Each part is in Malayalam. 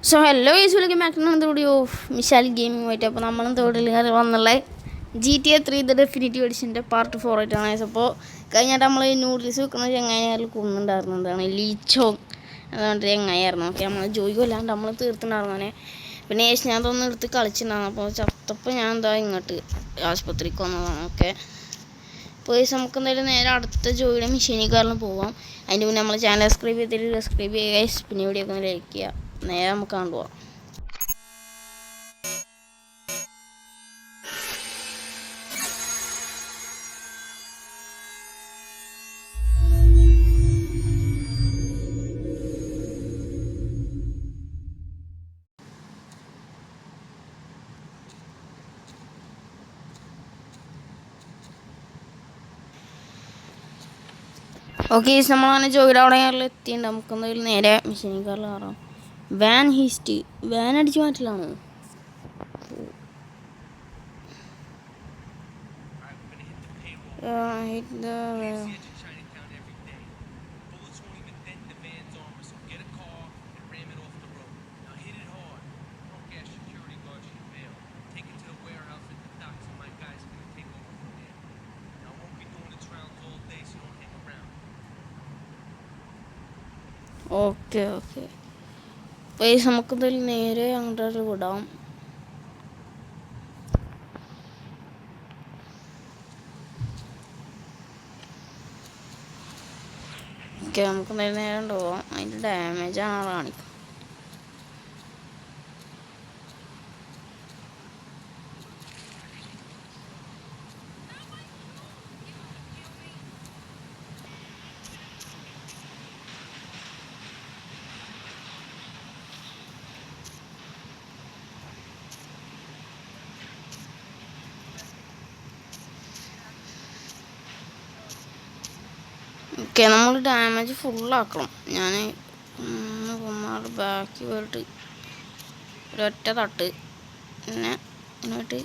So hello guys, welcome back to another video of Mishal gaming ആയിട്ട്. അപ്പോൾ നമ്മളും തോടിൽ വന്നുള്ള GTA 3 ദ ഡെഫിനിറ്റീവ് എഡിഷൻ്റെ പാർട്ട് 4 ആയിട്ടാണ്. അപ്പോൾ കഴിഞ്ഞിട്ട് നമ്മൾ നൂഡിൽസ് വെക്കുന്ന ചെങ്ങായികൾ കൊന്നുണ്ടായിരുന്നു. എന്താണ് ലീച്ചോ അതുകൊണ്ട് ചെങ്ങായിരുന്നു. ഓക്കെ, നമ്മൾ ജോയില്ലാണ്ട് നമ്മൾ തീർത്തുണ്ടായിരുന്നേ. പിന്നെ ഞാൻ തോന്നുന്നു എടുത്ത് കളിച്ചിട്ടുണ്ടായിരുന്നു. അപ്പോൾ ചത്തപ്പോൾ ഞാൻ എന്താ ഇങ്ങോട്ട് ആശുപത്രിക്ക് വന്നതാണ്. ഓക്കെ, അപ്പോൾ നമുക്ക് എന്തായാലും നേരെ അടുത്ത ജോയിയുടെ മെഷീനിക്കാരിലും പോവാം. അതിൻ്റെ മുന്നേ നമ്മൾ ചാനൽ സബ്സ്ക്രൈബ് ചെയ്തിട്ട് സബ്സ്ക്രൈബ് ചെയ്യുക, പിന്നെ വീഡിയോ ഒക്കെ ഒന്ന് ലൈക്ക് ചെയ്യുക. നേരെ നമുക്ക് കണ്ടുപോവാം. ഓക്കെ, നമ്മളങ്ങനെ ജോയിയുടെ അവിടെ എത്തിയിട്ടുണ്ട്. നമുക്കെന്തായാലും നേരെ മെഷീനിക്കാരിൽ കയറാം. വാൻ ഹിസ്റ്റ് വാൻ അടിച്ച് മാറ്റലാണോ? ഓക്കെ ഓക്കെ, പൈസ നമുക്കെന്തായാലും നേരെ അങ്ങോട്ട് വിടാം. ഓക്കെ, നമുക്ക് നേരെ പോവാം. അതിൻ്റെ ഡാമേജാണ് കാണിക്കുക. ഓക്കെ, നമ്മൾ ഡാമേജ് ഫുള്ളാക്കണം. ഞാൻ ബാക്കി പോയിട്ട് ഒരൊറ്റ തട്ട്. പിന്നെ എന്നിട്ട്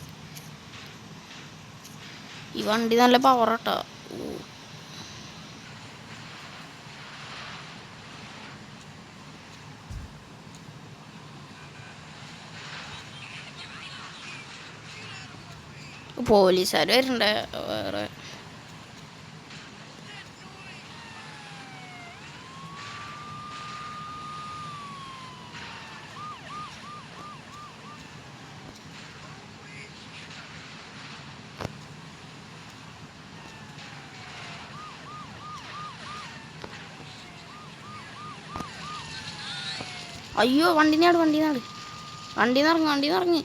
ഈ വണ്ടി നല്ല പവറാട്ടോ. പോലീസുകാർ വരുന്നുണ്ട് വേറെ. അയ്യോ, വണ്ടിന്ന് ഇറങ്ങി.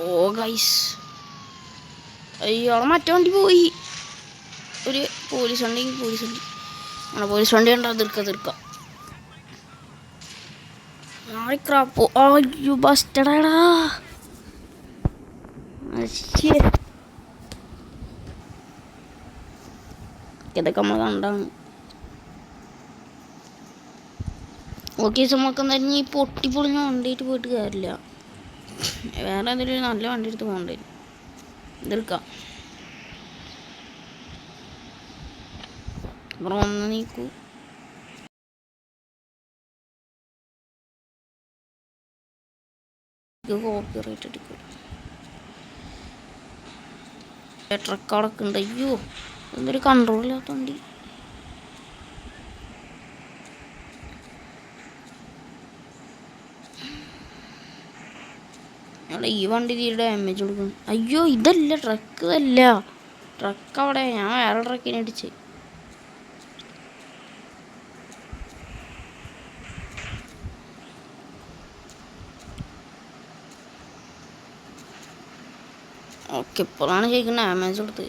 ഓ ഗൈസ്, അയ്യോ അവിടെ മറ്റേ വണ്ടി പോയി. ഒരു പോലീസ് വണ്ടി പോലീസ് വണ്ടി ഉണ്ടോ? തീർക്കാം. ക്രാപ്പോ, അയ്യോ ബസ്റ്റഡാടാ. ഇതൊക്കെ നമ്മൾ കണ്ടാണ്. ഓക്കെ, നമുക്ക് എന്തായാലും ഈ പൊളിഞ്ഞ വണ്ടിയിട്ട് പോയിട്ട് കാര്യമില്ല. വേറെ എന്തെങ്കിലും നല്ല വണ്ടി എടുത്ത് പോകേണ്ടി വരും. ഇതെടുക്കാം. അப்புறம் ഒന്ന് നീക്കൂ. കോപ്പിറൈറ്റ് എടുക്കും. ട്രക്ക് അവിടെ ഉണ്ട്. അയ്യോ, എന്തൊരു കൺട്രോളില്ലാത്ത വണ്ടി. ഈ വണ്ടി തീരെ ഡാമേജ് കൊടുക്കും. അയ്യോ, ഇതല്ല ട്രക്ക്, ട്രക്ക് അവിടെ. ഞാൻ വേറെ ട്രക്കിനെ അടിച്ച്. ഓക്കെ, ഇപ്പോഴാണ് ശരിക്കും ഡാമേജ് കൊടുത്ത്.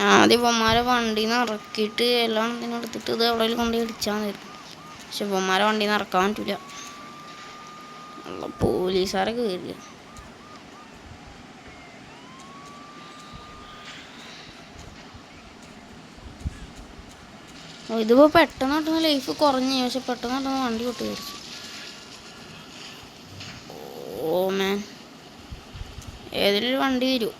ആദ്യം ഇവന്മാരെ വണ്ടിന്ന് ഇറക്കിയിട്ട് എല്ലാം എടുത്തിട്ട് ഇത് എവിടെയെങ്കിലും കൊണ്ടുപോയി അടിച്ചാൽ മതി. പക്ഷെ ഇവന്മാരെ വണ്ടിന്ന് ഇറക്കാൻ പറ്റില്ല. പോലീസുകാരൊക്കെ കയറില്ല. ഇതിപ്പോൾ പെട്ടെന്ന് ലൈഫ് കുറഞ്ഞു. പക്ഷെ പെട്ടെന്ന് വണ്ടി പൊട്ടി കയറിച്ചു. ഓ മാൻ, ഏതെങ്കിലും വണ്ടി തരൂ.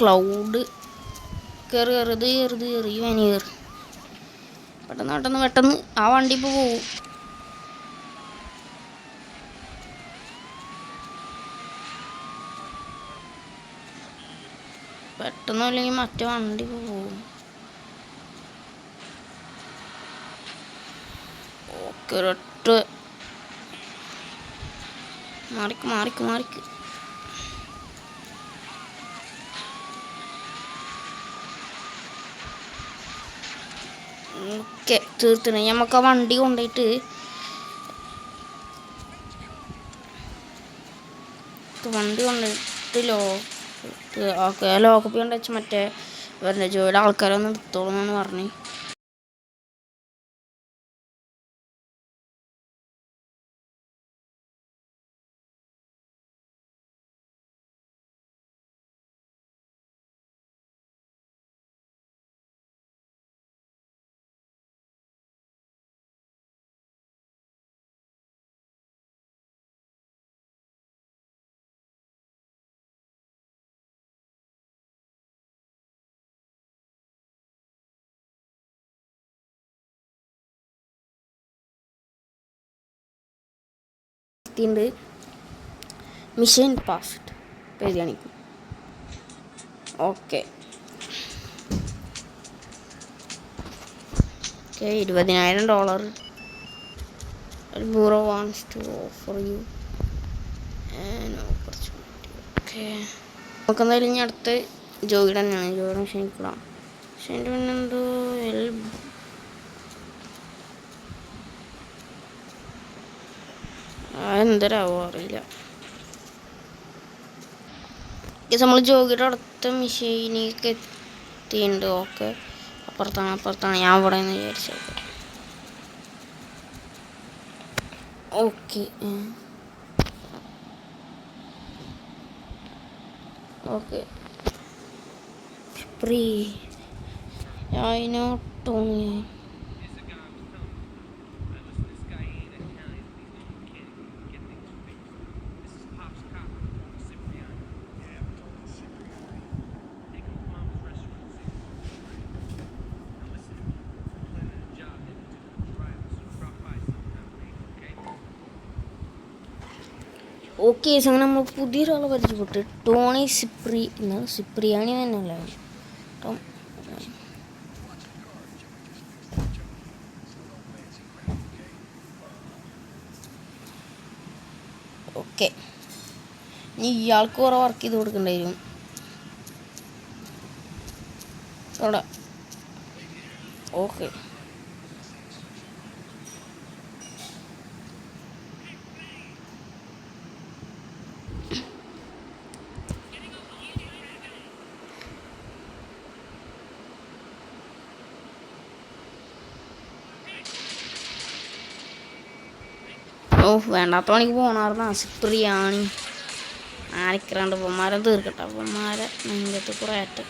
ക്ലൗഡ് കയറി കയറി വനി കയറി പെട്ടെന്ന് ആ വണ്ടി ഇപ്പോൾ പോവും. പെട്ടെന്നല്ലെങ്കിൽ മറ്റേ വണ്ടി ഇപ്പോൾ പോവും. ഓക്കെ ഒരൊറ്റ മാറിക്ക്. ഓക്കെ തീർത്തിന് നമുക്ക് ആ വണ്ടി കൊണ്ടുപോയിട്ട് ഓക്കെ ലോക്കപ്പ് കൊണ്ട് വെച്ച് മറ്റേ ഇവരുടെ ജോലിയുടെ ആൾക്കാരൊന്നും എടുത്തോളൂന്ന് പറഞ്ഞു. മിഷൻ പാസ്ഡ് പേര് കാണിക്കും. Okay $20,000 Bureau wants to offer you an opportunity. Okay നമുക്കെന്തായാലും ഇനി അടുത്ത് ജോയിയുടെ തന്നെയാണ്. ജോയിയുടെ ക്ഷണിക്കണം. പക്ഷെ എൻ്റെ പിന്നെന്തോ എന്തരാവോ അറിയില്ല. നമ്മൾ ജോഗിയുടെ അടുത്ത മിഷീനിലേക്ക് എത്തിയിട്ടുണ്ട്. ഓക്കെ അപ്പുറത്താണ് ഞാൻ ഇവിടെ നിന്ന് വിചാരിച്ചത്. ഓക്കെ പ്രീ ടോണി ഓക്കെ അങ്ങനെ നമ്മൾ പുതിയൊരാളെ പരിചയപ്പെട്ടു. ടോണി സിപ്രിയാണി തന്നെയല്ലേ? ഓക്കെ ഇനി ഇയാൾക്ക് കുറേ വർക്ക് ചെയ്ത് കൊടുക്കേണ്ടി വരും. അവിടെ ഓക്കെ വേണ്ടാത്ത പണിക്ക് പോകണമായിരുന്ന സിപ്രിയാണി ആരക്കറാണ്ട് പൊന്മാരെ തീർക്കട്ടെ. പൊന്മാരെ നെഞ്ചത്ത് കുറേറ്റ്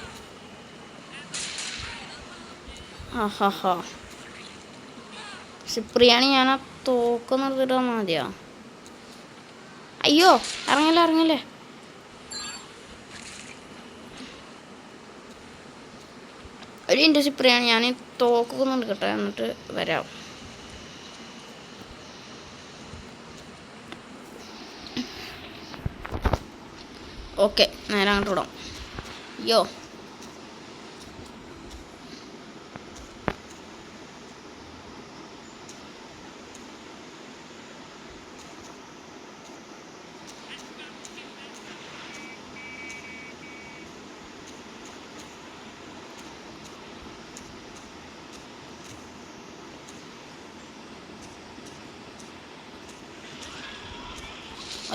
സിപ്രിയാണി ഞാൻ ആ തോക്ക് നിർത്തിയിട്ട് വന്നാൽ മതിയോ? അയ്യോ ഇറങ്ങല്ലേ ഒരു മിനിറ്റ് സിപ്രിയാണി, ഞാൻ തോക്കൊക്കെ എടുക്കട്ടെ എന്നിട്ട് വരാം. ഓക്കെ നേരെ അങ്ങോട്ട് വിടാം.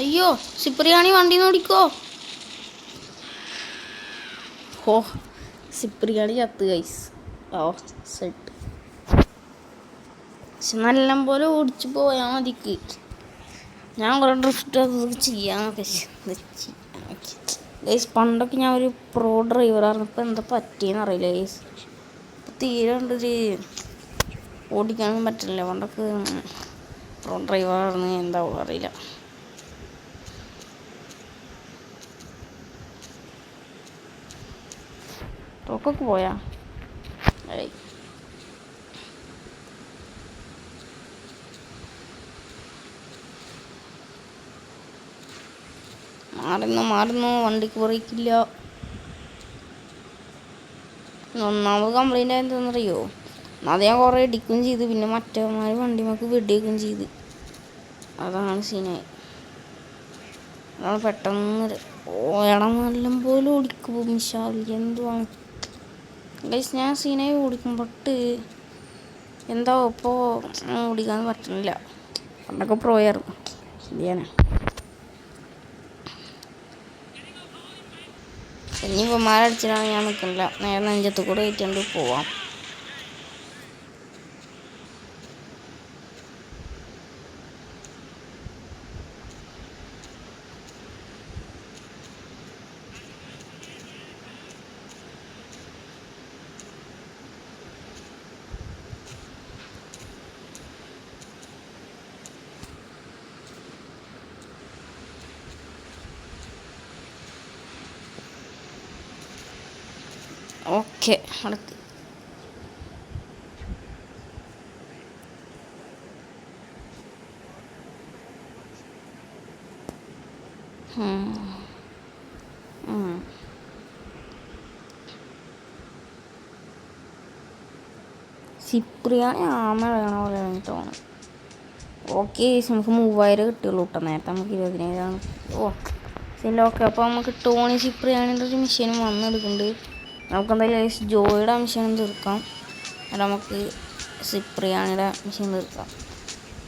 അയ്യോ സിപ്രിയാണി വണ്ടി നോടിക്കോ. സിപ്രിയാണി ചത്ത് ഗൈസ്. സെറ്റ് പക്ഷെ നല്ലപോലെ ഓടിച്ചു പോയാൽ മതിക്ക്. ഞാൻ കുറേ ഡ്രിഫ്റ്റ് ചെയ്യാന്നൊക്കെ ഗൈസ്. പണ്ടൊക്കെ ഞാൻ ഒരു പ്രോ ഡ്രൈവറായിരുന്നു. ഇപ്പം എന്താ പറ്റിയെന്ന് അറിയില്ല ഗൈസ്. ഇപ്പം തീരെ കണ്ടൊരു ഓടിക്കാനൊന്നും പറ്റില്ല. പണ്ടൊക്കെ പ്രോ ഡ്രൈവറായിരുന്നു. എന്താവും അറിയില്ല. റോക്കൊക്കെ പോയാ മാറുന്നു വണ്ടിക്ക് ബ്രേക്കില്ല. ഒന്നാമത് കംപ്ലൈൻ്റ് ആയെന്താണെന്നറിയോ? അത് ഞാൻ കുറേ ഇടിക്കുകയും ചെയ്ത്, പിന്നെ മറ്റവന്മാർ വണ്ടിമൊക്കെ വെടിവെക്കുകയും ചെയ്ത്. അതാണ് സീനായി. അതാണ് പെട്ടെന്ന് ഇടം നല്ല പോലെ ഓടിക്കുമ്പോൾ മിഷാൽ എന്തുവാണ് ഗൈസ്. ഞാൻ സീനായി ഓടിക്കുമ്പോട്ട് എന്താ ഇപ്പോൾ ഓടിക്കാൻ പറ്റുന്നില്ല. പണ്ടൊക്കെ പ്രോയായിരുന്നു ചെയ്യാനാ. ഇനിയിപ്പോൾ മാരടിച്ചിട്ടാണ് ഞാൻ നിൽക്കുന്നില്ല. നേരെ നെഞ്ചത്ത് കൂടെ കയറ്റിക്കൊണ്ട് പോവാം. ഓക്കെ അടുത്ത് സിപ്രിയാണി ആമ വേണ പോലെ എനിക്ക് തോന്നുന്നു. ഓക്കെ നമുക്ക് 3000 കിട്ടുള്ളൂ കേട്ടോ. നേരത്തെ നമുക്ക് 20,000. ഓ ശരി ഓക്കെ. അപ്പോൾ നമുക്ക് ടോണി സിപ്രിയാണിൻ്റെ ഒരു മെഷീനും വന്നെടുക്കുന്നുണ്ട്. നമുക്കെന്തായാലും ജോയിയുടെ മെഷീൻ തീർക്കാം. എന്നിട്ട് നമുക്ക് സിപ്രിയാണിയുടെ മെഷീൻ തീർക്കാം.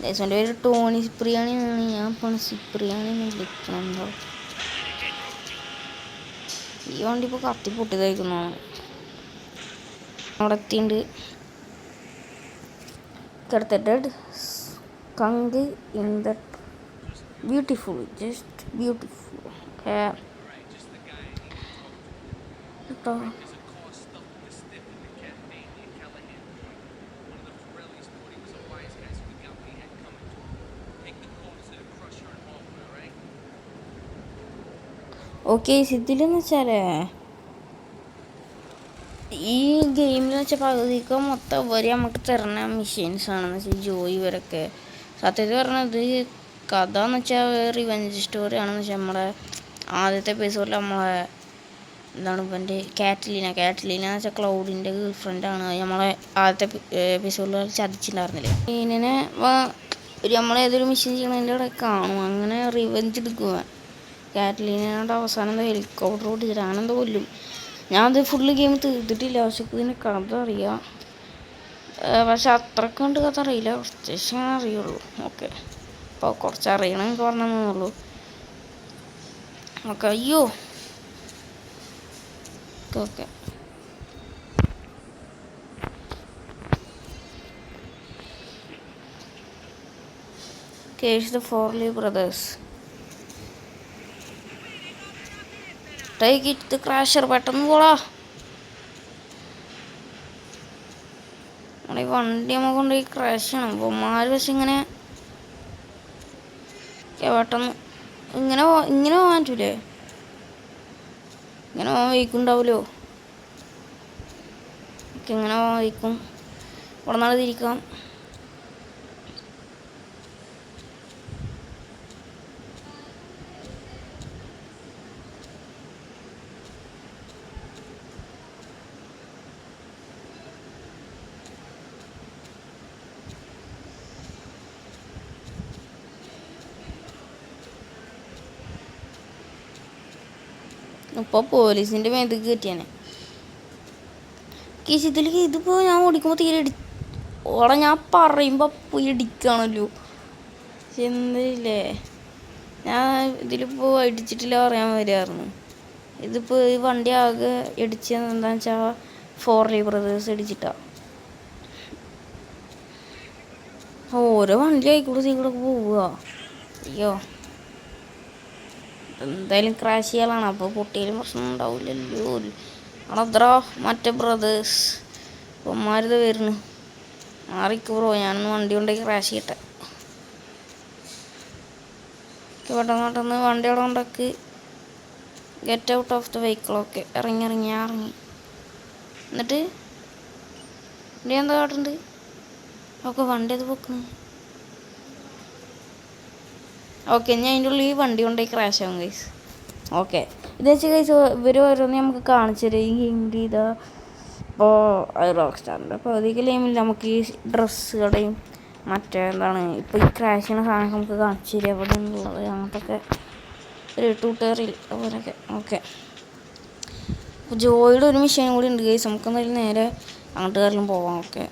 ദേശൻ്റെ പേര് ടോണി സിപ്രിയാണി എന്നാണ്. ഞാൻ ഇപ്പോൾ സിപ്രിയാണി എന്ന് വിളിക്കണുണ്ടോ? ഈ വണ്ടി ഇപ്പോൾ കത്തി പൊട്ടിയതായിരിക്കുന്നതാണ്. അവിടെ എത്തിയിട്ടുണ്ട്. Dead skunk in that beautiful, just beautiful. കേട്ടോ ഓക്കെ. ഇതിലെന്ന് വെച്ചാലേ ഈ ഗെയിമിൽ വെച്ചാൽ പകുതിക്ക് മൊത്തം ഇവർ നമുക്ക് തരുന്ന മെഷീൻസ് ആണെന്ന് വെച്ചാൽ ജോയി ഇവരൊക്കെ. സത്യത്തിൽ പറഞ്ഞത് കഥ എന്ന് വെച്ചാൽ റിവെഞ്ച് സ്റ്റോറി ആണെന്ന് വെച്ചാൽ നമ്മുടെ ആദ്യത്തെ എപ്പിസോഡിൽ നമ്മളെ എന്താണ് ഇവൻ്റെ കാറ്റ്ലീന എന്ന് വെച്ചാൽ ക്ലൗഡിൻ്റെ ഗേൾ ഫ്രണ്ടാണ്. നമ്മളെ ആദ്യത്തെ എപ്പിസോഡിൽ ചതിച്ചിട്ടുണ്ടായിരുന്നില്ലേ. ഇതിനെ നമ്മളേതൊരു മെഷീൻ ചെയ്യണതിൻ്റെ അവിടെ കാണും. അങ്ങനെ റിവെഞ്ച് എടുക്കുക. കാറ്റ്ലീനയുടെ അവസാനം എന്താ ഹെലികോപ്റ്റർ ഓടിച്ചിട്ട് ആണെന്തോ കൊല്ലും. ഞാനത് ഫുള്ള് ഗെയിം തീർത്തിട്ടില്ല. പക്ഷെ ഇതിന് കഥ അറിയാം. പക്ഷെ അത്രക്ക് കൊണ്ട് കഥ അറിയില്ല. കുറച്ച് അറിയുള്ളൂ. ഓക്കെ അപ്പോൾ കുറച്ച് അറിയണമെങ്കിൽ പറഞ്ഞതെന്നുള്ളൂ. ഓക്കെ അയ്യോ ഓക്കെ കേസ് ദ ഫോർലി ബ്രദേഴ്സ് ടേക്ക് ഇറ്റ് ക്രാഷർ. പെട്ടെന്ന് പോടാ. നമ്മുടെ ഈ വണ്ടി നമുക്ക് കൊണ്ട് ഈ ക്രാഷ് ചെയ്യണം. അപ്പോൾ മാര് പക്ഷെ ഇങ്ങനെ പെട്ടെന്ന് ഇങ്ങനെ പോകാൻ പറ്റൂലേ? ഇങ്ങനെ പോകാൻ വയ്ക്കുണ്ടാവുമല്ലോ. ഇങ്ങനെ പോകാൻ വയ്ക്കും. ഇവിടെ നാളെ തിരിക്കാം. ഇപ്പോൾ പോലീസിൻ്റെ മേത്തേക്ക് കയറ്റിയാനെ കേസിത്തിലേക്ക്. ഇതിപ്പോൾ ഞാൻ ഓടിക്കുമ്പോൾ തീരെ ഓടെ ഞാൻ പറയുമ്പോൾ പോയി ഇടിക്കുകയാണല്ലോ. എന്തില്ലേ ഞാൻ ഇതിലിപ്പോൾ ഇടിച്ചിട്ടില്ല പറയാൻ വരുമായിരുന്നു. ഇതിപ്പോൾ ഈ വണ്ടി ആകെ ഇടിച്ചത് എന്താണെന്ന് വെച്ചാൽ ഫോർലി ബ്രദേഴ്സ് ഇടിച്ചിട്ടാണ്. ഓരോ വണ്ടി ആയിക്കൂടെ തീക്കൂടെ പോവുക. അയ്യോ എന്തായാലും ക്രാഷ് ചെയ്യാനാണ്. അപ്പോൾ പൊട്ടിയാലും പ്രശ്നം ഉണ്ടാവില്ലല്ലോ. അത്ര മറ്റേ ബ്രദേഴ്സ് ഇപ്പന്മാരിത് വരുന്നു. മാറിക്ക് ബ്രോ, ഞാനൊന്ന് വണ്ടി കൊണ്ടേക്ക് ക്രാഷ് ചെയ്യട്ടെ. പെട്ടെന്ന് വണ്ടി അവിടെ കൊണ്ടൊക്കെ get out of the vehicle. Okay ഇറങ്ങി. എന്നിട്ട് ഇവിടെ എന്താ കാട്ടുണ്ട്? ഓക്കെ വണ്ടി അത് പൊക്കുന്നു. ഓക്കെ ഞാൻ അതിൻ്റെ ഉള്ളിൽ ഈ വണ്ടി കൊണ്ടുപോയി ക്രാഷ് ആവും ഗൈസ്. ഓക്കെ ഇത് വെച്ച് ഗൈസ് ഇവർ ഓരോന്ന് നമുക്ക് കാണിച്ചു തരും. ഈ ഗെയിമിൽ ഇതാ ഇപ്പോൾ റോക്ക് സ്റ്റാറിൻ്റെ പകുതി ഗെയിമിൽ നമുക്ക് ഈ ഡ്രസ്സുകളുടെയും മറ്റേ എന്താണ് ഇപ്പോൾ ഈ ക്രാഷ് ചെയ്യുന്ന സാധനം നമുക്ക് കാണിച്ചു തരും എവിടെ നിന്നുള്ളത് അങ്ങനത്തൊക്കെ ഒരു ട്യൂട്ടോറിയൽ അതുപോലൊക്കെ. ഓക്കെ ജോയിയുടെ ഒരു മിഷീനും കൂടി ഉണ്ട് ഗൈസ്. നമുക്കെന്തായാലും നേരെ അങ്ങോട്ട് കാര്യം പോവാം. ഓക്കെ